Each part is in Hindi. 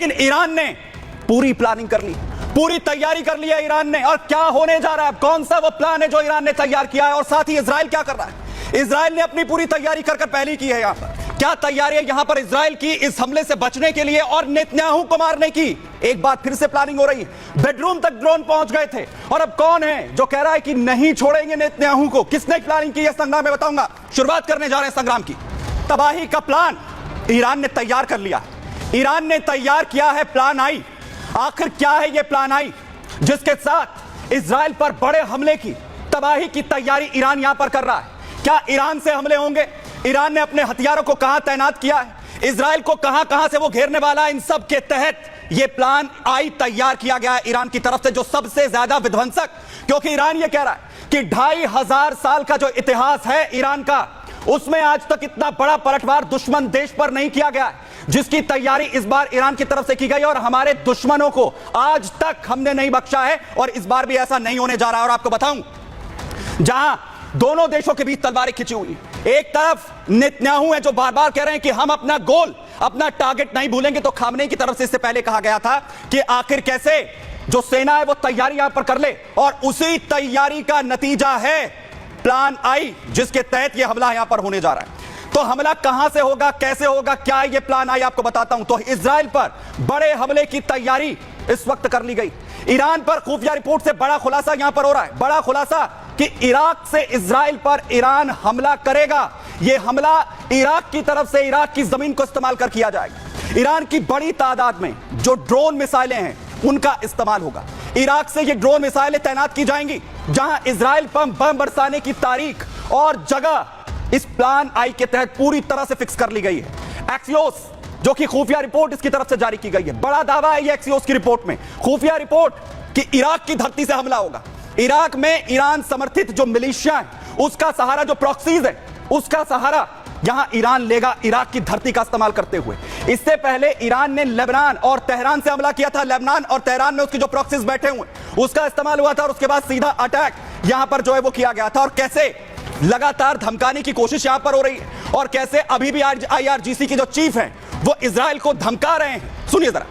लेकिन ईरान ने पूरी प्लानिंग कर ली, पूरी तैयारी कर ली है ईरान ने। और क्या होने जा रहा है, कौन सा वो प्लान है जो ईरान ने तैयार किया है। और साथ ही इजराइल क्या कर रहा है, इजराइल ने अपनी पूरी तैयारी कर पहले की है। यहां पर क्या तैयारी है यहां पर इजराइल की इस हमले से बचने के लिए और नेतन्याहू को मारने की। एक बार फिर से प्लानिंग हो रही है, बेडरूम तक ड्रोन पहुंच गए थे। और अब कौन है जो कह रहा है कि नहीं छोड़ेंगे नेतन्याहू को, किसने प्लानिंग की है संग्राम में बताऊंगा। शुरुआत करने जा रहे हैं संग्राम की। तबाही का प्लान ईरान ने तैयार कर लिया, ईरान ने तैयार किया है प्लान आई। आखिर क्या है यह प्लान आई जिसके साथ इजराइल पर बड़े हमले की तबाही की तैयारी ईरान यहां पर कर रहा है। क्या ईरान से हमले होंगे, ईरान ने अपने हथियारों को कहां तैनात किया है, इजराइल को कहां कहां से वो घेरने वाला है। इन सब के तहत यह प्लान आई तैयार किया गया है ईरान की तरफ से, जो सबसे ज्यादा विध्वंसक, क्योंकि ईरान यह कह रहा है कि 2500 साल का जो इतिहास है ईरान का, उसमें आज तक इतना बड़ा पलटवार दुश्मन देश पर नहीं किया गया, जिसकी तैयारी इस बार ईरान की तरफ से की गई। और हमारे दुश्मनों को आज तक हमने नहीं बख्शा है और इस बार भी ऐसा नहीं होने जा रहा है। और आपको बताऊं, जहां दोनों देशों के बीच तलवारें खिंची हुई, एक तरफ नेतन्याहू है जो बार बार कह रहे हैं कि हम अपना गोल, अपना टारगेट नहीं भूलेंगे। तो खामनेई की तरफ से इससे पहले कहा गया था कि आखिर कैसे जो सेना है वो तैयारी यहां पर कर ले, और उसी तैयारी का नतीजा है प्लान आई, जिसके तहत यह हमला यहां पर होने जा रहा है। तो हमला कहां से होगा, कैसे होगा, क्या यह प्लान आई, आपको बताता हूं। तो इजराइल पर बड़े हमले की तैयारी इस वक्त कर ली गई। ईरान पर खुफिया रिपोर्ट से बड़ा खुलासा यहां पर हो रहा है, बड़ा खुलासा कि इराक से इजराइल पर ईरान हमला करेगा। यह हमला इराक की तरफ से इराक की जमीन को इस्तेमाल कर किया जाएगा। ईरान की बड़ी तादाद में जो ड्रोन मिसाइलें हैं उनका इस्तेमाल होगा। इराक से ये ड्रोन मिसाइलें तैनात की जाएंगी, जहां इजराइल पर बम बरसाने की तारीख और जगह इस प्लान आई के तहत पूरी तरह से फिक्स कर ली गई है। एक्सियोस, जो कि खुफिया रिपोर्ट इसकी तरफ से जारी की गई है, बड़ा दावा है ये एक्सियोस की रिपोर्ट में, खुफिया रिपोर्ट कि इराक की धरती से हमला होगा। इराक में ईरान समर्थित जो मिलिशिया है उसका सहारा, जो प्रॉक्सीज है उसका सहारा यहां ईरान लेगा, इराक की धरती का इस्तेमाल करते हुए। इससे पहले ईरान ने लेबनान और तेहरान से हमला किया था। लेबनान और तेहरान में उसके जो प्रॉक्सीज बैठे हुए उसका इस्तेमाल हुआ था, और उसके बाद सीधा अटैक यहां पर जो है वो किया गया था। और कैसे लगातार धमकाने की कोशिश यहां पर हो रही है, और कैसे अभी भी IRGC के जो चीफ हैं वो इजराइल को धमका रहे हैं। सुनिए जरा।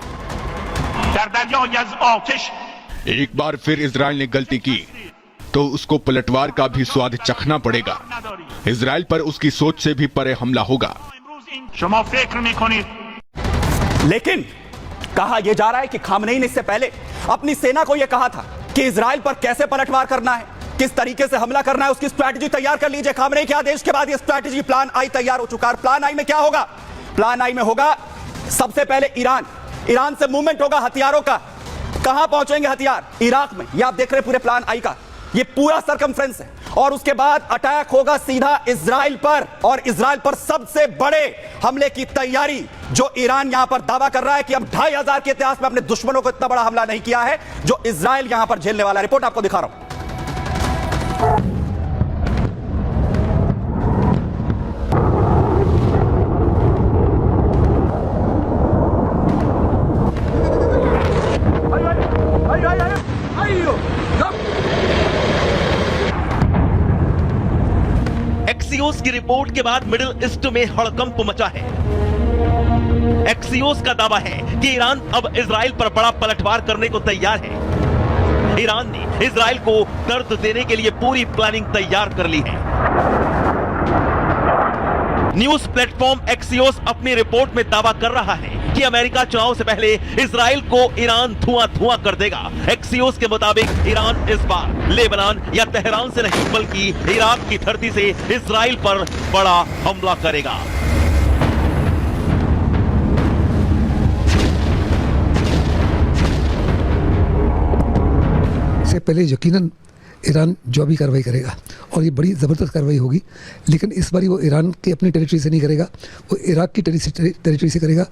एक बार फिर इजराइल ने गलती की तो उसको पलटवार का भी स्वाद चखना पड़ेगा। इजराइल पर उसकी सोच से भी परे हमला होगा। लेकिन कहा यह जा रहा है कि खामनेई ने इससे पहले अपनी सेना को यह कहा था कि इजराइल पर कैसे पलटवार करना है, किस तरीके से हमला करना है, उसकी स्ट्रैटेजी तैयार कर लीजिए। खामनेई के आदेश के बाद यह स्ट्रैटेजी प्लान आई तैयार हो चुका है। प्लान आई में क्या होगा, प्लान आई में होगा सबसे पहले ईरान से मूवमेंट होगा हथियारों का। कहां पहुंचेंगे हथियार, इराक में। यह आप देख रहे हैं पूरे प्लान आई का ये पूरा सर्कमफ्रेंस है। और उसके बाद अटैक होगा सीधा इजराइल पर, और इजराइल पर सबसे बड़े हमले की तैयारी जो ईरान यहां पर दावा कर रहा है कि अब 2500 के इतिहास में अपने दुश्मनों को इतना बड़ा हमला नहीं किया है जो इजराइल यहां पर झेलने वाला है। रिपोर्ट आपको दिखा रहा हूं। एक्सियोस की रिपोर्ट के बाद मिडिल ईस्ट में हड़कंप मचा है। एक्सियोस का दावा है कि ईरान अब इजराइल पर बड़ा पलटवार करने को तैयार है। ईरान ने इजराइल को दर्द देने के लिए पूरी प्लानिंग तैयार कर ली है। न्यूज प्लेटफॉर्म एक्सियोस अपनी रिपोर्ट में दावा कर रहा है कि अमेरिका चुनाव से पहले इजराइल को ईरान धुआं कर देगा। एक्सियोस के मुताबिक ईरान इस बार लेबनान या तेहरान से नहीं बल्कि इराक की धरती से इजराइल पर बड़ा हमला करेगा। इससे पहले यकीनन ईरान जो भी कार्रवाई करेगा, और ये बड़ी ज़बरदस्त कार्रवाई होगी, लेकिन इस बार वो ईरान की अपनी टेरिटरी से नहीं करेगा, वो इराक की टेरिटरी से करेगा।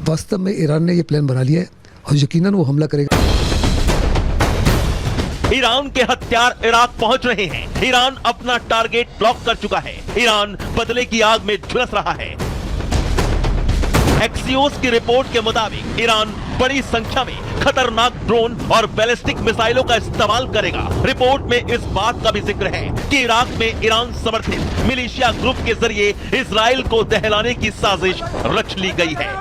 वास्तव में ईरान ने ये प्लान बना लिया है और यकीनन वो हमला करेगा। ईरान के हथियार इराक पहुंच रहे हैं। ईरान अपना टारगेट ब्लॉक कर चुका है। ईरान बदले की आग में झुलस रहा है। एक्सियोस की रिपोर्ट के मुताबिक ईरान बड़ी संख्या में खतरनाक ड्रोन और बैलिस्टिक मिसाइलों का इस्तेमाल करेगा। रिपोर्ट में इस बात का भी जिक्र है कि इराक में ईरान समर्थित मिलिशिया ग्रुप के जरिए इजराइल को दहलाने की साजिश रच ली गई है।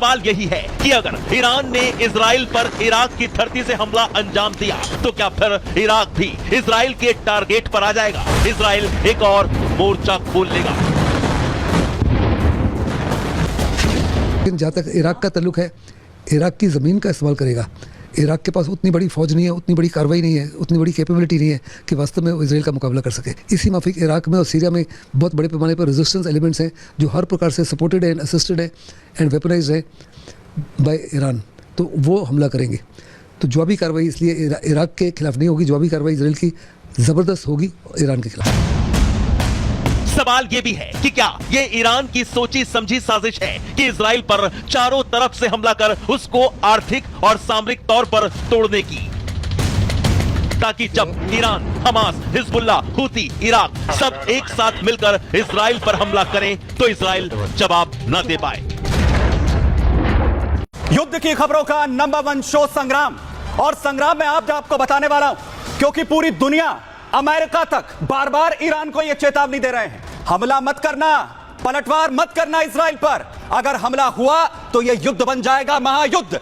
सवाल यही है कि अगर ईरान ने इजराइल पर इराक की धरती से हमला अंजाम दिया तो क्या फिर इराक भी इजराइल के टारगेट पर आ जाएगा? इजराइल एक और मोर्चा खोल लेगा। लेकिन जहाँ तक इराक का ताल्लुक है, इराक की ज़मीन का इस्तेमाल करेगा। इराक के पास उतनी बड़ी फौज नहीं है, उतनी बड़ी कार्रवाई नहीं है, उतनी बड़ी कैपेबिलिटी नहीं है कि वास्तव में वो इसराइल का मुकाबला कर सके। इसी माफिक इराक में और सीरिया में बहुत बड़े पैमाने पर रेजिस्टेंस एलिमेंट्स हैं जो हर प्रकार से सपोर्टेड एंड असिस्टेड है एंड वेपनाइज्ड है बाय ईरान, तो वो हमला करेंगे। तो जवाबी कार्रवाई इसलिए इराक के खिलाफ नहीं होगी, जवाबी कार्रवाई इसराइल की ज़बरदस्त होगी ईरान के खिलाफ। सवाल यह भी है कि क्या ये ईरान की सोची समझी साजिश है कि इजराइल पर चारों तरफ से हमला कर उसको आर्थिक और सामरिक तौर पर तोड़ने की, ताकि जब Iran, Hamas, Hezbollah, Houthi, Iraq सब एक साथ मिलकर इजराइल पर हमला करें तो इजराइल जवाब न दे पाए। युद्ध की खबरों का नंबर 1 शो संग्राम, और संग्राम में आपको बताने वाला हूं क्योंकि पूरी दुनिया, अमेरिका तक बार बार ईरान को यह चेतावनी दे रहे हैं, हमला मत करना, पलटवार मत करना इजराइल पर। अगर हमला हुआ तो यह युद्ध बन जाएगा महायुद्ध।